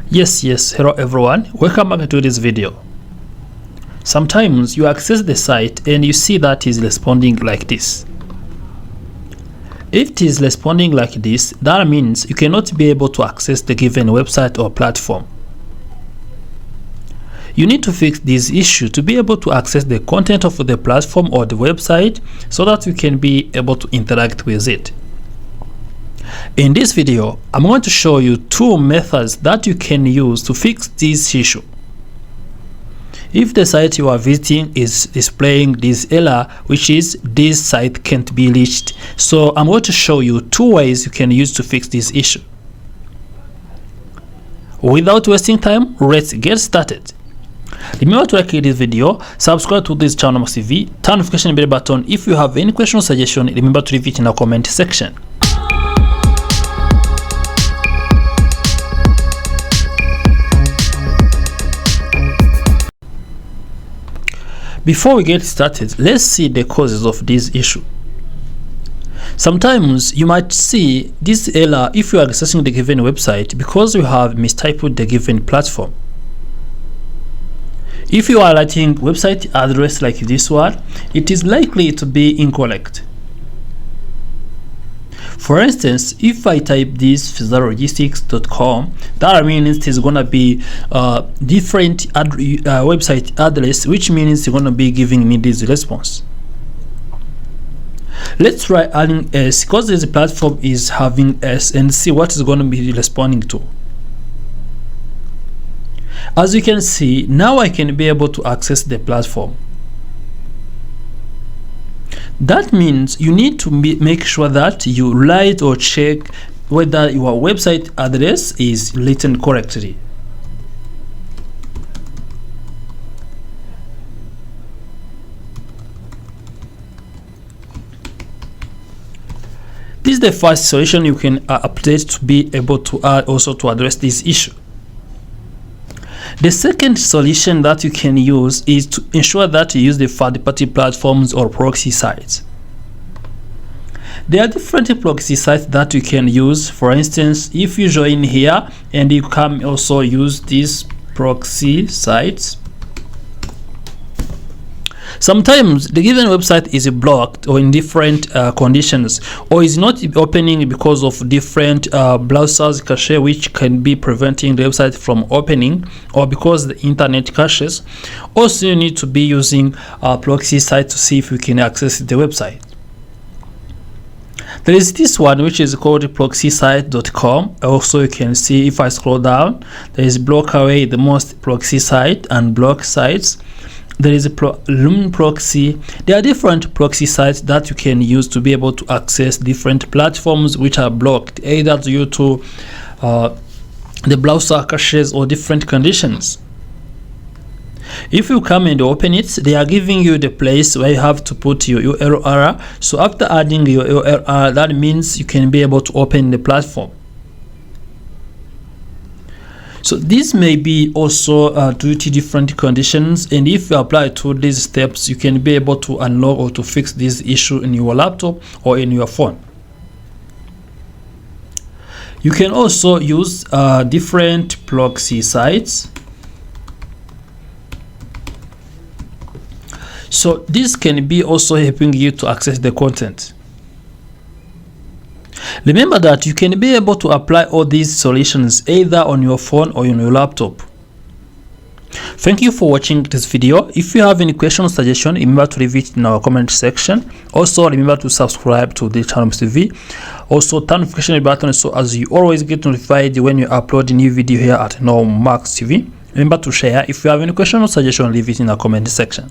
Yes, hello everyone, welcome back to this video. Sometimes you access the site and you see that it is responding like this. If it is responding like this, that means you cannot be able to access the given website or platform. You need to fix this issue to be able to access the content of the platform or the website so that you can be able to interact with it. In this video, I'm going to show you two methods that you can use to fix this issue. If the site you are visiting is displaying this error, which is this site can't be reached, so I'm going to show you two ways you can use to fix this issue. Without wasting time, let's get started. Remember to like this video, subscribe to this channel TV, turn notification bell button. If you have any question or suggestion, remember to leave it in the comment section. Before we get started, let's see the causes of this issue. Sometimes you might see this error if you are accessing the given website because you have mistyped the given platform. If you are writing website address like this one, it is likely to be incorrect. For instance, if I type this FizaLogistics.com, that means it is gonna be different website address, which means it's gonna be giving me this response. Let's try adding S because this platform is having S and see what is gonna be responding to. As you can see, now I can be able to access the platform. That means you need to make sure that you write or check whether your website address is written correctly. This is the first solution you can update to be able to add also to address this issue. The second solution that you can use is to ensure that you use the third-party platforms or proxy sites. There are different proxy sites that you can use. For instance, if you join here and you can also use these proxy sites, sometimes the given website is blocked or in different conditions, or is not opening because of different browsers cache which can be preventing the website from opening, or because the internet caches. Also, you need to be using a proxy site to see if you can access the website. There is this one which is called proxysite.com. Also, you can see if I scroll down, there is block away the most proxy site and block sites. There is a Lumen proxy. There are different proxy sites that you can use to be able to access different platforms which are blocked, either due to the browser caches or different conditions. If you come and open it, they are giving you the place where you have to put your URL. So after adding your URL, that means you can be able to open the platform. So this may be also due to different conditions, and if you apply to these steps, you can be able to unlock or to fix this issue in your laptop or in your phone. You can also use different proxy sites. So this can be also helping you to access the content. Remember that you can be able to apply all these solutions either on your phone or on your laptop. Thank you for watching this video. If you have any questions or suggestion, remember to leave it in our comment section. Also, remember to subscribe to the channel TV. Also, turn notification button so as you always get notified when you upload a new video here at Nomax TV. Remember to share. If you have any question or suggestion, leave it in the comment section.